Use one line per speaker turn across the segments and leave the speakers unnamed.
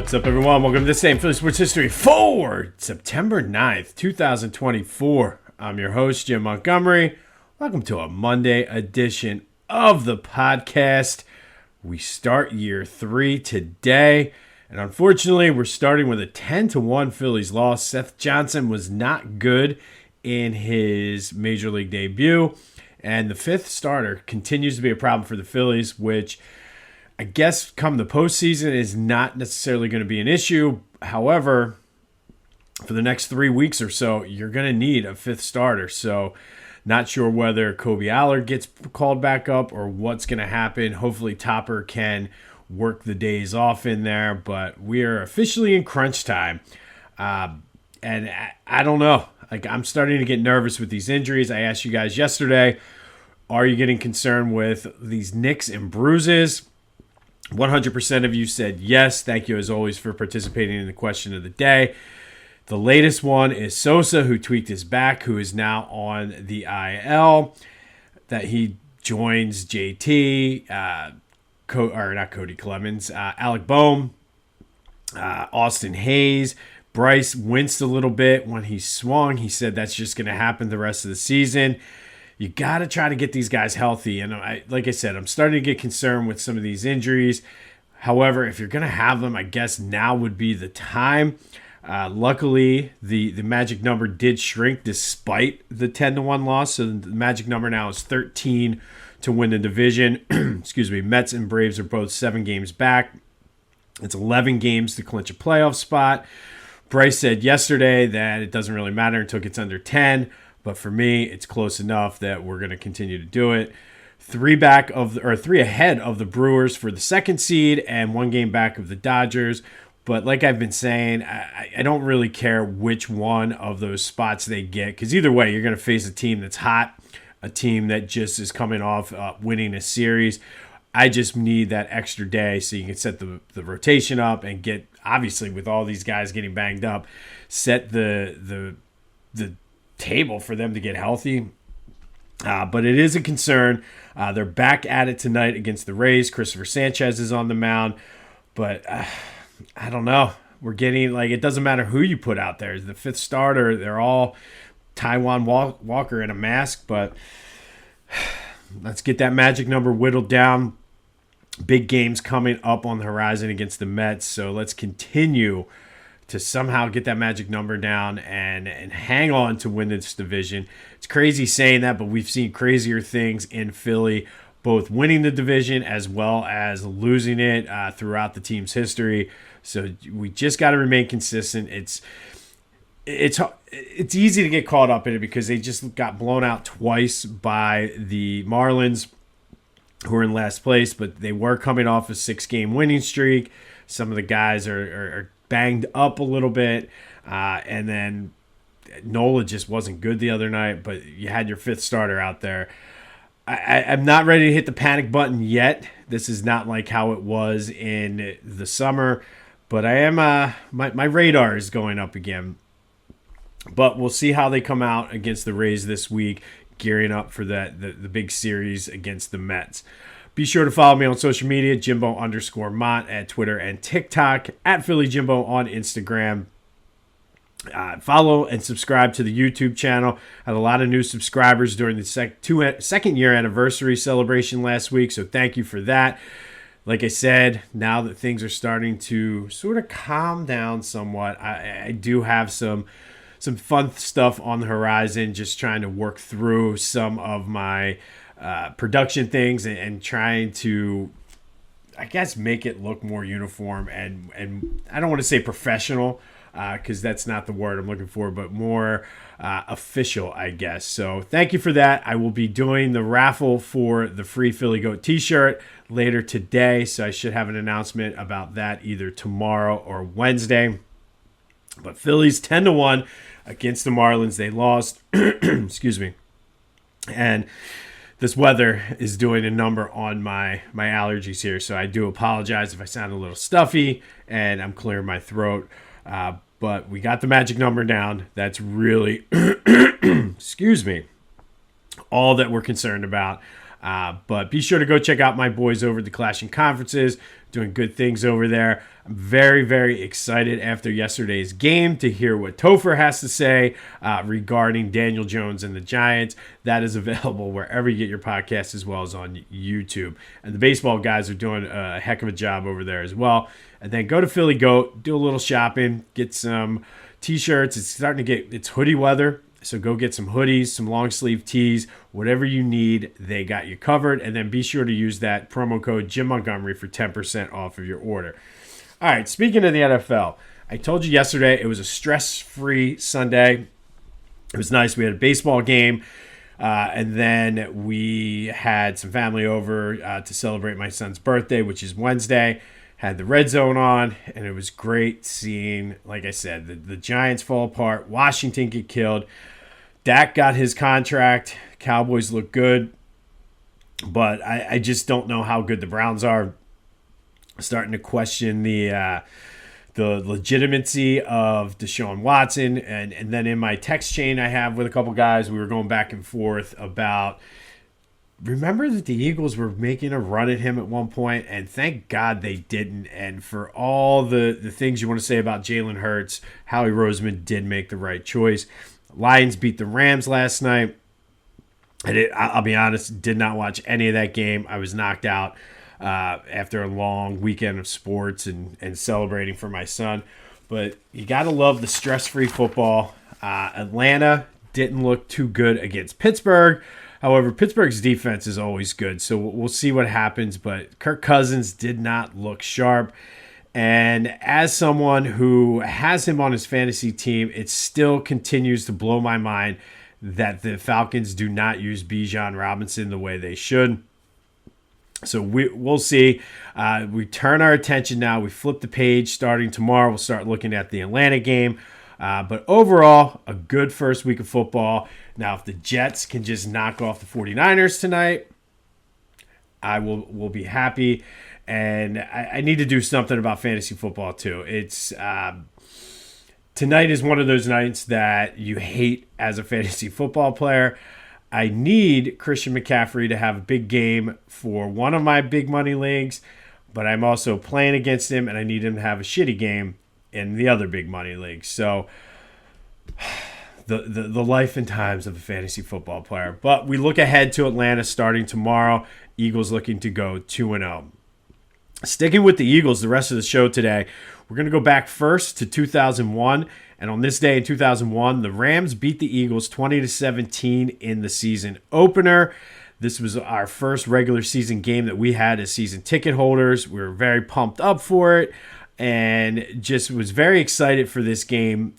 What's up, everyone? Welcome to the same Philly Sports History for September 9th, 2024. I'm your host, Jim Montgomery. Welcome to a Monday edition of the podcast. We start year 3 today, and unfortunately, we're starting with a 10-1 Phillies loss. Seth Johnson was not good in his Major League debut, and the fifth starter continues to be a problem for the Phillies, which I guess come the postseason is not necessarily going to be an issue. However, for the next 3 weeks or so, you're going to need a fifth starter. So not sure whether Kobe Allard gets called back up or what's going to happen. Hopefully Topper can work the days off in there, but we are officially in crunch time. And I don't know. I'm starting to get nervous with these injuries. I asked you guys yesterday, are you getting concerned with these nicks and bruises? 100% of you said yes. Thank you, as always, for participating in the question of the day. The latest one is Sosa, who tweaked his back, who is now on the IL, that he joins JT, not Cody Clemens, Alec Boehm, Austin Hayes. Bryce winced a little bit when he swung. He said that's just going to happen the rest of the season. You got to try to get these guys healthy. And like I said, I'm starting to get concerned with some of these injuries. However, if you're going to have them, I guess now would be the time. Luckily, the magic number did shrink despite the 10-1 loss. So the magic number now is 13 to win the division. Excuse me. Mets and Braves are both 7 games back. It's 11 games to clinch a playoff spot. Bryce said yesterday that it doesn't really matter until it gets under 10. But for me, it's close enough that we're going to continue to do it. 3 ahead of the Brewers for the second seed and 1 game back of the Dodgers. But like I've been saying, I don't really care which one of those spots they get, because either way, you're going to face a team that's hot, a team that just is coming off winning a series. I just need that extra day so you can set the rotation up and get, obviously, with all these guys getting banged up, set the table for them to get healthy. But it is a concern. They're back at it tonight against the Rays. Christopher Sanchez is on the mound. But I don't know. We're getting, it doesn't matter who you put out there. The fifth starter, they're all Taiwan Walker in a mask. But let's get that magic number whittled down. Big games coming up on the horizon against the Mets. So let's continue to somehow get that magic number down and hang on to win this division. It's crazy saying that, but we've seen crazier things in Philly, both winning the division as well as losing it throughout the team's history. So we just got to remain consistent. It's easy to get caught up in it because they just got blown out twice by the Marlins, who are in last place, but they were coming off a 6-game winning streak. Some of the guys are banged up a little bit, and then Nola just wasn't good the other night, but you had your fifth starter out there. I'm not ready to hit the panic button yet. This is not like how it was in the summer, but I am my radar is going up again. But we'll see how they come out against the Rays this week, gearing up for the big series against the Mets. Be sure to follow me on social media, Jimbo_Mont at Twitter and TikTok, at Philly Jimbo on Instagram. Follow and subscribe to the YouTube channel. I had a lot of new subscribers during the second year anniversary celebration last week, so thank you for that. Like I said, now that things are starting to sort of calm down somewhat, I do have some fun stuff on the horizon, just trying to work through some of my production things and trying to, I guess, make it look more uniform and I don't want to say professional because that's not the word I'm looking for, but more official, I guess. So thank you for that. I will be doing the raffle for the free Philly Goat t-shirt later today, so I should have an announcement about that either tomorrow or Wednesday. But Phillies 10-1 against the Marlins. They lost. Excuse me. And this weather is doing a number on my allergies here, so I do apologize if I sound a little stuffy and I'm clearing my throat. But we got the magic number down. That's really, excuse me, all that we're concerned about. But be sure to go check out my boys over at the Clashing Conferences, doing good things over there. I'm very, very excited after yesterday's game to hear what Topher has to say regarding Daniel Jones and the Giants. That is available wherever you get your podcasts as well as on YouTube. And the baseball guys are doing a heck of a job over there as well. And then go to Philly Goat, do a little shopping, get some t-shirts. It's hoodie weather. So go get some hoodies, some long sleeve tees, whatever you need, they got you covered. And then be sure to use that promo code Jim Montgomery for 10% off of your order. All right, speaking of the NFL, I told you yesterday it was a stress-free Sunday. It was nice. We had a baseball game, and then we had some family over to celebrate my son's birthday, which is Wednesday. Had the Red Zone on, and it was great seeing, like I said, the Giants fall apart, Washington get killed. Dak got his contract. Cowboys look good. But I just don't know how good the Browns are. Starting to question the legitimacy of Deshaun Watson. And then in my text chain I have with a couple guys, we were going back and forth about, remember that the Eagles were making a run at him at one point, and thank God they didn't. And for all the things you want to say about Jalen Hurts, Howie Roseman did make the right choice. Lions beat the Rams last night. And I'll be honest, did not watch any of that game. I was knocked out after a long weekend of sports and celebrating for my son. But you got to love the stress-free football. Atlanta didn't look too good against Pittsburgh. However, Pittsburgh's defense is always good, so we'll see what happens. But Kirk Cousins did not look sharp. And as someone who has him on his fantasy team, it still continues to blow my mind that the Falcons do not use Bijan Robinson the way they should. So we'll see. We turn our attention now. We flip the page starting tomorrow. We'll start looking at the Atlanta game. But overall, a good first week of football. Now, if the Jets can just knock off the 49ers tonight, I will be happy. And I need to do something about fantasy football too. It's tonight is one of those nights that you hate as a fantasy football player. I need Christian McCaffrey to have a big game for one of my big money leagues, but I'm also playing against him, and I need him to have a shitty game in the other big money leagues. So the life and times of a fantasy football player. But we look ahead to Atlanta starting tomorrow. Eagles looking to go 2-0. Sticking with the Eagles the rest of the show today, we're going to go back first to 2001. And on this day in 2001, the Rams beat the Eagles 20-17 in the season opener. This was our first regular season game that we had as season ticket holders. We were very pumped up for it and just was very excited for this game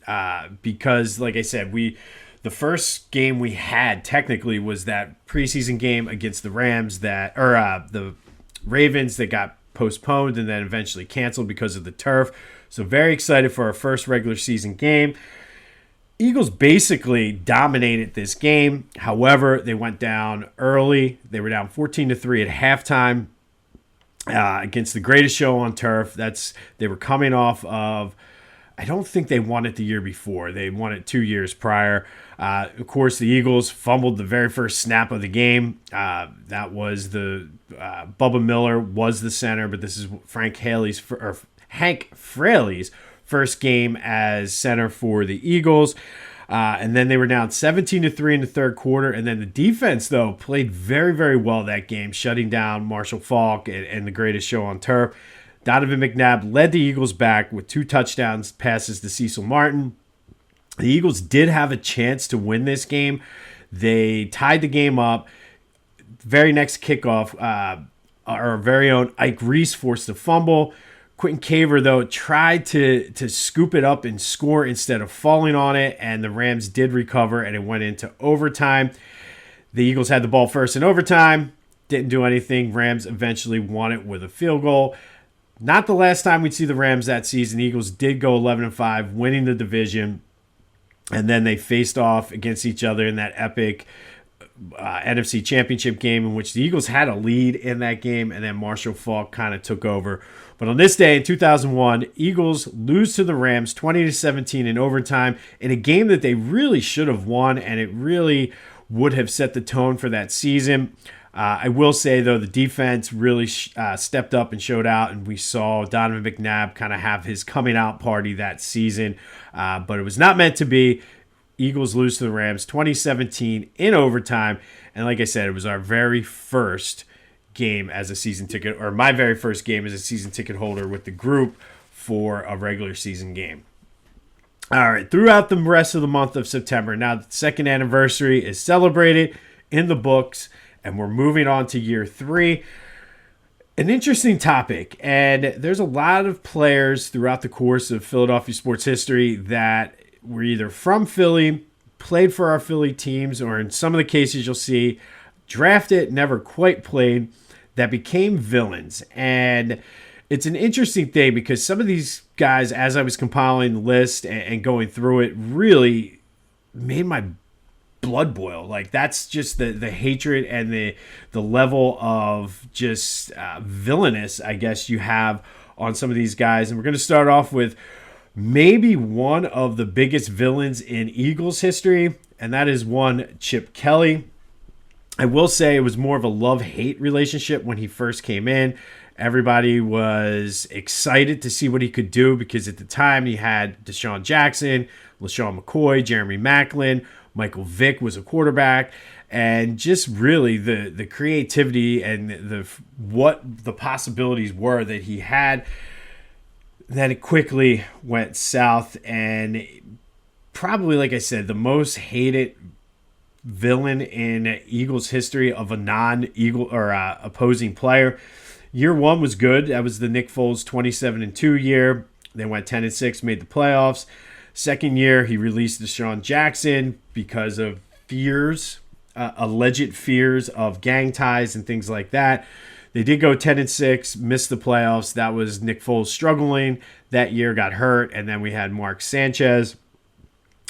because, like I said, the first game we had technically was that preseason game against the Rams the Ravens that got postponed and then eventually canceled because of the turf. So very excited for our first regular season game. Eagles basically dominated this game. However, they went down early. They were down 14-3 at halftime against the greatest show on turf. They were coming off of, I don't think they won it the year before. They won it 2 years prior. Of course, the Eagles fumbled the very first snap of the game. That was Bubba Miller was the center, but this is Hank Fraley's first game as center for the Eagles. And then they were down 17-3 in the third quarter. And then the defense, though, played very, very well that game, shutting down Marshall Faulk and the greatest show on turf. Donovan McNabb led the Eagles back with 2 touchdowns passes to Cecil Martin. The Eagles did have a chance to win this game. They tied the game up. Very next kickoff, our very own Ike Reese forced a fumble. Quentin Caver, though, tried to scoop it up and score instead of falling on it, and the Rams did recover, and it went into overtime. The Eagles had the ball first in overtime, didn't do anything. Rams eventually won it with a field goal. Not the last time we'd see the Rams that season. The Eagles did go 11-5, winning the division, and then they faced off against each other in that epic NFC Championship game in which the Eagles had a lead in that game, and then Marshall Faulk kind of took over. But on this day in 2001, Eagles lose to the Rams 20-17 in overtime in a game that they really should have won, and it really would have set the tone for that season. I will say, though, the defense really stepped up and showed out, and we saw Donovan McNabb kind of have his coming out party that season, but it was not meant to be. Eagles lose to the Rams 2017 in overtime, and like I said, it was our very first game as a season ticket, or my very first game as a season ticket holder with the group for a regular season game. All right, throughout the rest of the month of September, now the second anniversary is celebrated in the books, and we're moving on to year 3. An interesting topic, and there's a lot of players throughout the course of Philadelphia sports history that were either from Philly, played for our Philly teams, or in some of the cases you'll see drafted, never quite played, that became villains. And it's an interesting thing because some of these guys, as I was compiling the list and going through it, really made my blood boil. Like, that's just the hatred and the level of just villainous, I guess, you have on some of these guys. And we're going to start off with maybe one of the biggest villains in Eagles history, and that is one Chip Kelly. I will say it was more of a love-hate relationship when he first came in. Everybody was excited to see what he could do because at the time he had Desean Jackson, Lesean McCoy, Jeremy Maclin, Michael Vick was a quarterback, and just really the creativity and what the possibilities were that he had. Then it quickly went south, and probably, like I said, the most hated villain in Eagles history of a non-Eagle or opposing player. Year 1 was good. That was the Nick Foles 27-2 year. They went 10-6, made the playoffs. Second year, he released Desean Jackson because of fears, alleged fears of gang ties and things like that. They did go 10-6, missed the playoffs. That was Nick Foles struggling that year, got hurt, and then we had Mark Sanchez.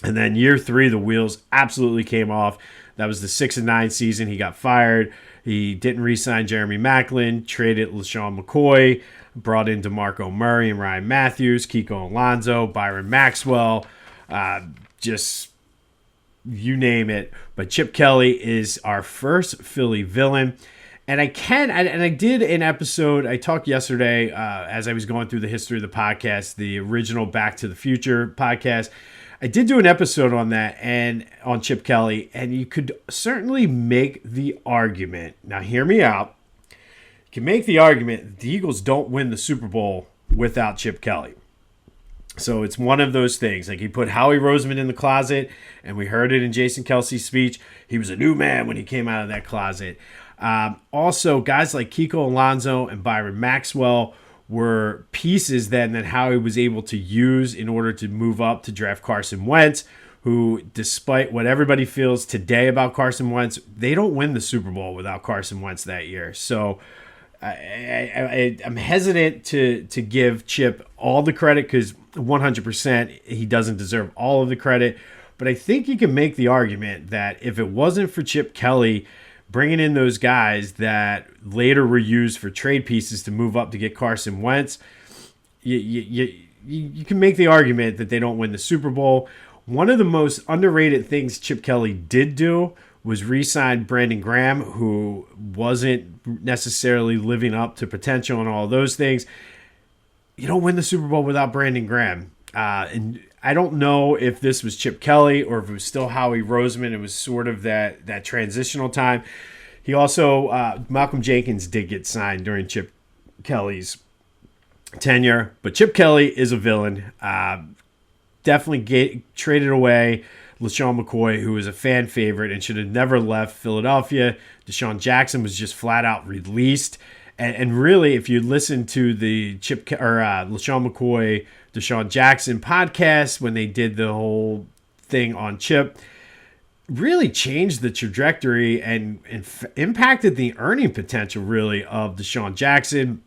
And then year 3, the wheels absolutely came off. That was the 6-9 season. He got fired. He didn't re-sign Jeremy Maclin, traded LeSean McCoy, brought in DeMarco Murray and Ryan Matthews, Kiko Alonso, Byron Maxwell, just you name it. But Chip Kelly is our first Philly villain. And I did an episode, I talked yesterday as I was going through the history of the podcast, the original Back to the Future podcast. I did do an episode on that and on Chip Kelly, and you could certainly make the argument. Now, hear me out. You can make the argument that the Eagles don't win the Super Bowl without Chip Kelly. So it's one of those things. Like, he put Howie Roseman in the closet, and we heard it in Jason Kelsey's speech. He was a new man when he came out of that closet. Also, guys like Kiko Alonso and Byron Maxwell were pieces then that Howie was able to use in order to move up to draft Carson Wentz, who, despite what everybody feels today about Carson Wentz, they don't win the Super Bowl without Carson Wentz that year. So I'm hesitant to give Chip all the credit because 100% he doesn't deserve all of the credit. But I think you can make the argument that if it wasn't for Chip Kelly bringing in those guys that later were used for trade pieces to move up to get Carson Wentz, you can make the argument that they don't win the Super Bowl. One of the most underrated things Chip Kelly did do was re-sign Brandon Graham, who wasn't necessarily living up to potential and all those things. You don't win the Super Bowl without Brandon Graham. And I don't know if this was Chip Kelly or if it was still Howie Roseman. It was sort of that transitional time. He also, Malcolm Jenkins did get signed during Chip Kelly's tenure. But Chip Kelly is a villain. Definitely traded away LeSean McCoy, who was a fan favorite and should have never left Philadelphia. Desean Jackson was just flat out released. And really, if you listen to the LeSean McCoy, Desean Jackson podcast when they did the whole thing on Chip, really changed the trajectory and impacted the earning potential, really, of Desean Jackson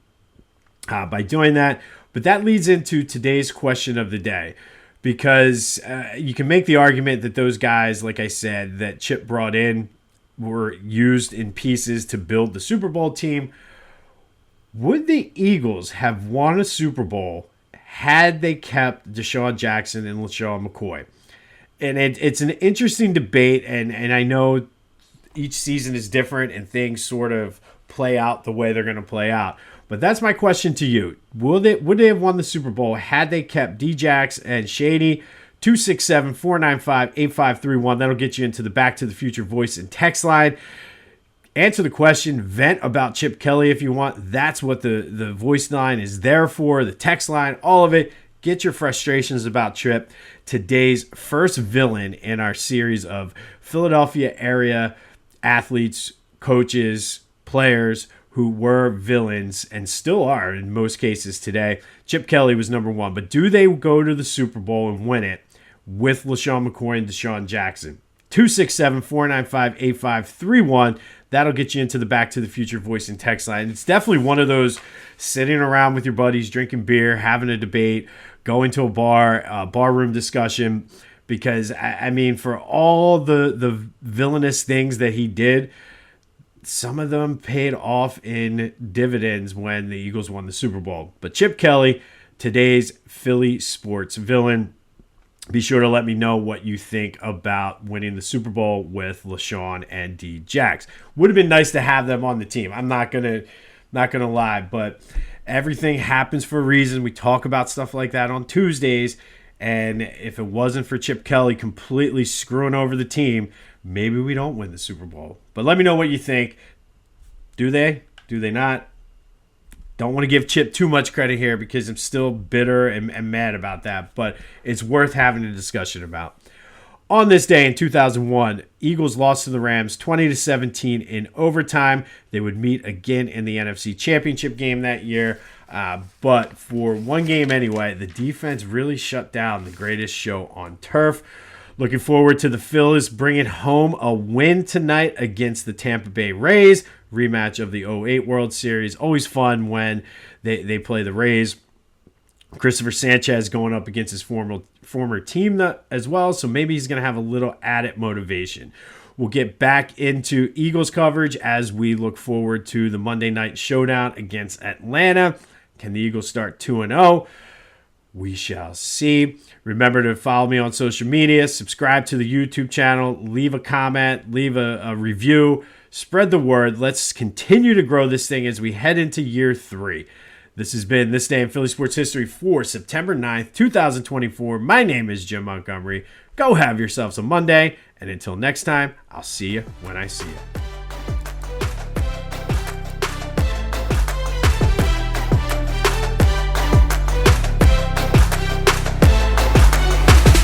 by doing that. But that leads into today's question of the day, because you can make the argument that those guys, like I said, that Chip brought in were used in pieces to build the Super Bowl team. Would the Eagles have won a Super Bowl had they kept Desean Jackson and LeSean McCoy? And it's an interesting debate, and I know each season is different and things sort of play out the way they're going to play out. But that's my question to you. Would they have won the Super Bowl had they kept D-Jax and Shady? 267-495-8531. That'll get you into the Back to the Future voice and text line. Answer the question. Vent about Chip Kelly if you want. That's what the voice line is there for. The text line, all of it. Get your frustrations about Chip. Today's first villain in our series of Philadelphia area athletes, coaches, players who were villains and still are in most cases today. Chip Kelly was number one. But do they go to the Super Bowl and win it with Lesean McCoy and Desean Jackson? 267-495-8531. That'll get you into the Back to the Future voice and text line. It's definitely one of those sitting around with your buddies, drinking beer, having a debate, going to a barroom discussion. Because, I mean, for all the villainous things that he did, some of them paid off in dividends when the Eagles won the Super Bowl. But Chip Kelly, today's Philly sports villain. Be sure to let me know what you think about winning the Super Bowl with Lesean and D-Jax. Would have been nice to have them on the team. I'm not gonna lie, but everything happens for a reason. We talk about stuff like that on Tuesdays, and if it wasn't for Chip Kelly completely screwing over the team, maybe we don't win the Super Bowl. But let me know what you think. Do they? Do they not? Don't want to give Chip too much credit here because I'm still bitter and mad about that, but it's worth having a discussion about. On this day in 2001, Eagles lost to the Rams 20-17 in overtime. They would meet again in the NFC Championship game that year, but for one game anyway, the defense really shut down the greatest show on turf. Looking forward to the Phillies bringing home a win tonight against the Tampa Bay Rays. Rematch of the 2008 World Series. Always fun when they play the Rays. Christopher Sanchez going up against his former team as well, so maybe he's going to have a little added motivation. We'll get back into Eagles coverage as we look forward to the Monday night showdown against Atlanta. Can the Eagles start 2-0? We shall see. Remember to follow me on social media, subscribe to the YouTube channel, leave a comment, leave a review, spread the word. Let's continue to grow this thing as we head into year 3. This has been This Day in Philly Sports History for September 9th, 2024. My name is Jim Montgomery. Go have yourselves a Monday, and until next time, I'll see you when I see you.